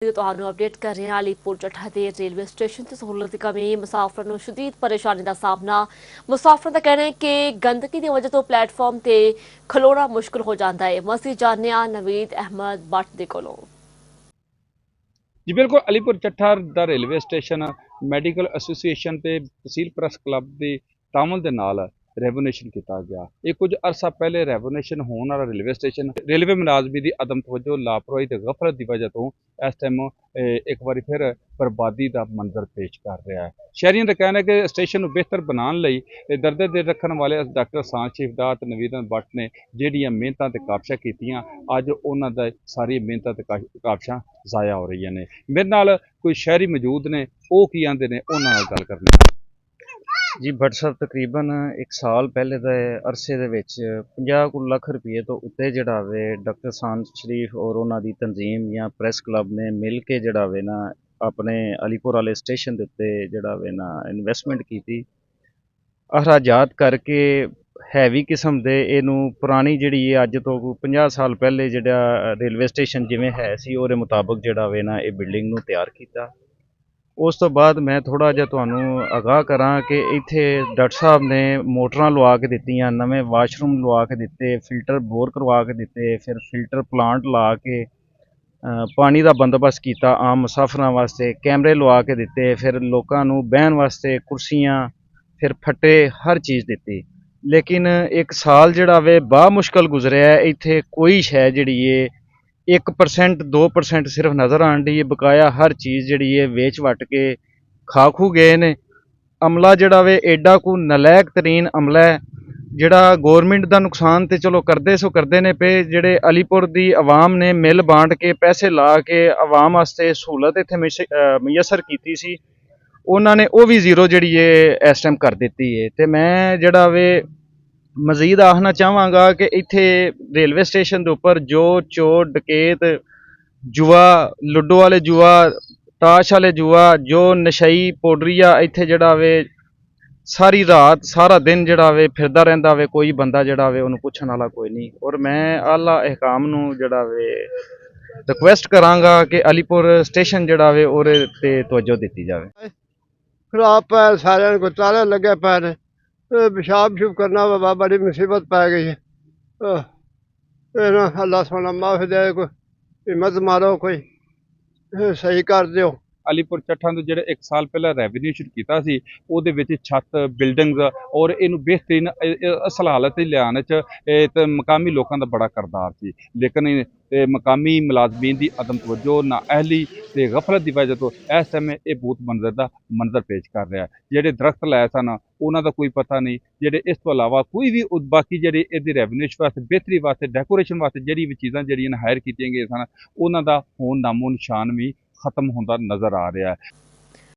ਤੁਹਾਨੂੰ ਅਪਡੇਟ ਕਰ ਰਹੇ ਹਾਂ ਅਲੀਪੁਰ ਚੱਠਾ ਦੇ ਰੇਲਵੇ ਸਟੇਸ਼ਨ ਤੇ ਸਹੂਲਤ ਦੀ ਕਮੀ ਮੁਸਾਫਰਾਂ ਨੂੰ ਸ਼ਦੀਦ ਪਰੇਸ਼ਾਨੀ ਦਾ ਸਾਹਮਣਾ। ਮੁਸਾਫਰਾਂ ਦਾ ਕਹਿਣਾ ਹੈ ਕਿ ਗੰਦਗੀ ਦੀ ਵਜ੍ਹਾ ਤੋਂ ਪਲੇਟਫਾਰਮ ਤੇ ਖਲੋਣਾ ਮੁਸ਼ਕਲ ਹੋ ਜਾਂਦਾ ਹੈ। ਮਸੀਂ ਜਾਣਿਆ ਨਵੀਦ ਅਹਿਮਦ ਬੱਟ ਦੇ ਕੋਲੋਂ। जी बिल्कुल अलीपुर ਚੱਠਾ ਦਾ रेलवे स्टेशन मैडिकल एसोसीएशन ਤੇ तहसील प्रेस क्लब के तामल के नाल रेवोनेशन किया गया। ये कुछ अरसा पहले रेवोनेशन होने वाला रेलवे स्टेशन रेलवे मुलाजमी की अदम तवज्जो लापरवाही ते गफलत की वजह तो इस टाइम एक बार फिर बर्बादी का मंजर पेश कर रहा है। शहरियों का कहना है कि स्टेशन को बेहतर बनाने लई दर्दे दिल रखने वाले डॉक्टर सांझ शिवदात नवीद भट्ट ने ਜਿਹੜੀਆਂ ਮਿਹਨਤਾਂ ਤੇ ਕਾਬਸ਼ਾਂ ਕੀਤੀਆਂ ਅੱਜ ਉਹਨਾਂ ਦਾ ਸਾਰੀ ਮਿਹਨਤਾਂ ਤੇ ਕਾਬਸ਼ਾਂ ਜ਼ਾਇਆ ਹੋ ਰਹੀਆਂ ਨੇ। ਮੇਰੇ ਨਾਲ ਕੋਈ ਸ਼ਹਿਰੀ ਮੌਜੂਦ ਨੇ, ਉਹ ਕੀ ਆਂਦੇ ਨੇ, ਉਹਨਾਂ ਨਾਲ ਗੱਲ ਕਰਨੀ ਹੈ। जी भट्ट साहब तकरीबन एक साल पहले दे अरसे दे विच 50 ਲੱਖ रुपये तो उत्ते जिहड़ा वे डॉक्टर सांझ शरीफ और उन्हां दी तंजीम या प्रेस क्लब ने मिल के जिहड़ा वे ना अपने अलीपुर वाले स्टेशन दे उत्ते जिहड़ा वे ना इन्वेस्टमेंट कीती अखराजात करके हैवी किस्म दे इहनूं पुरानी जिहड़ी अज तो 50 साल पहले जिहड़ा रेलवे स्टेशन जिवें है सी ਉਹਦੇ मुताबिक जिहड़ा वे ना ਇਹ बिल्डिंग नूं तैयार कीता। ਉਸ ਤੋਂ ਬਾਅਦ ਮੈਂ ਥੋੜ੍ਹਾ ਜਿਹਾ ਤੁਹਾਨੂੰ ਆਗਾਹ ਕਰਾਂ ਕਿ ਇੱਥੇ ਡਾਕਟਰ ਸਾਹਿਬ ਨੇ ਮੋਟਰਾਂ ਲਵਾ ਕੇ ਦਿੱਤੀਆਂ, ਨਵੇਂ ਵਾਸ਼ਰੂਮ ਲਵਾ ਕੇ ਦਿੱਤੇ, ਫਿਲਟਰ ਬੋਰ ਕਰਵਾ ਕੇ ਦਿੱਤੇ, ਫਿਰ ਫਿਲਟਰ ਪਲਾਂਟ ਲਾ ਕੇ ਪਾਣੀ ਦਾ ਬੰਦੋਬਸਤ ਕੀਤਾ ਆਮ ਮੁਸਾਫਰਾਂ ਵਾਸਤੇ, ਕੈਮਰੇ ਲਵਾ ਕੇ ਦਿੱਤੇ, ਫਿਰ ਲੋਕਾਂ ਨੂੰ ਬਹਿਣ ਵਾਸਤੇ ਕੁਰਸੀਆਂ, ਫਿਰ ਫੱਟੇ, ਹਰ ਚੀਜ਼ ਦਿੱਤੀ। ਲੇਕਿਨ ਇੱਕ ਸਾਲ ਜਿਹੜਾ ਵੇ ਬਾ ਮੁਸ਼ਕਲ ਗੁਜ਼ਰਿਆ। ਇੱਥੇ ਕੋਈ ਸ਼ੈ ਜਿਹੜੀ ਏ 1% 2% सिर्फ नज़र आन डी है, बकाया हर चीज़ जी है वेच वट के खा खू गए ने। अमला जड़ा वे एडा को नलैक तरीन अमला है जड़ा गौरमेंट का नुकसान तो चलो करते सो करते ने पे, जेडे अलीपुर की आवाम ने मिल बांट के पैसे ला के आवाम वास्ते सहूलत इत्थे मुयसर की सी, उन्होंने वो भी जीरो जी है इस टाइम कर दी है। तो मैं जड़ा वे मजीद आखना चाहवागा कि इत्थे रेलवे स्टेशन के उपर जो चोर डकैत जुआ लुडो वाले जुआ ताश वाले जुआ जो नशई पौडरिया इत्थे जड़ा वे सारी रात सारा दिन जड़ा वे फिरदा रहिंदा वे, कोई बंदा जड़ा वे उन्हें पुछण वाला कोई नहीं। और मैं आला अहकाम नूं जड़ा वे रिक्वेस्ट करांगा कि अलीपुर स्टेशन जड़ा वे ओहदे ते तवज्जो दित्ती जावे। खराब पैर सारे को ताले लगे पैर पेशाब शूब करना बाबा बड़ी मुसीबत पै गई है। अल्लाह सोना माफ दे, कोई हिम्मत मारो, कोई सही कर दो। ਅਲੀਪੁਰ ਚੱਠਾ ਤੋਂ ਜਿਹੜੇ 1 ਸਾਲ ਪਹਿਲਾਂ ਰੈਵਨਿਊ ਸ਼ੁਰੂ ਕੀਤਾ ਸੀ ਉਹਦੇ ਵਿੱਚ ਛੱਤ ਬਿਲਡਿੰਗਸ ਔਰ ਇਹਨੂੰ ਬਿਹਤਰੀਨ ਅਸਲ ਹਾਲਤ 'ਚ ਲਿਆਉਣ 'ਚ ਤੇ ਮਕਾਮੀ ਲੋਕਾਂ ਦਾ ਬੜਾ ਕਰਦਾਰ ਸੀ। ਲੇਕਿਨ ਮਕਾਮੀ ਮੁਲਾਜ਼ਮੀਨ ਦੀ ਅਦਮ ਤਵੱਜੋ, ਨਾਅਹਲੀ ਤੇ ਗਫਲਤ ਦੀ ਵਜ੍ਹਾ ਤੋਂ ਇਸ ਸਮੇਂ ਇਹ ਬਹੁਤ ਮੰਜ਼ਰ ਪੇਸ਼ ਕਰ ਰਿਹਾ। ਜਿਹੜੇ ਦਰਖਤ ਲਾਏ ਸਨ ਉਹਨਾਂ ਦਾ ਕੋਈ ਪਤਾ ਨਹੀਂ। ਜਿਹੜੇ ਇਸ ਤੋਂ ਇਲਾਵਾ ਕੋਈ ਵੀ ਬਾਕੀ ਜਿਹੜੇ ਇਹਦੀ ਰੈਵਨਿਊ ਵਾਸਤੇ ਬਿਹਤਰੀ ਵਾਸਤੇ ਡੈਕੋਰੇਸ਼ਨ ਵਾਸਤੇ ਜਿਹੜੀ ਵੀ ਚੀਜ਼ਾਂ ਜਿਹੜੀਆਂ ਹਾਇਰ ਕੀਤੀਆਂ ਗਈਆਂ ਸਨ ਉਹਨਾਂ ਦਾ ਹੁਣ ਨਾਮੋ ਨਿਸ਼ਾਨ ਵੀ खत्म होता नज़र आ रहा है।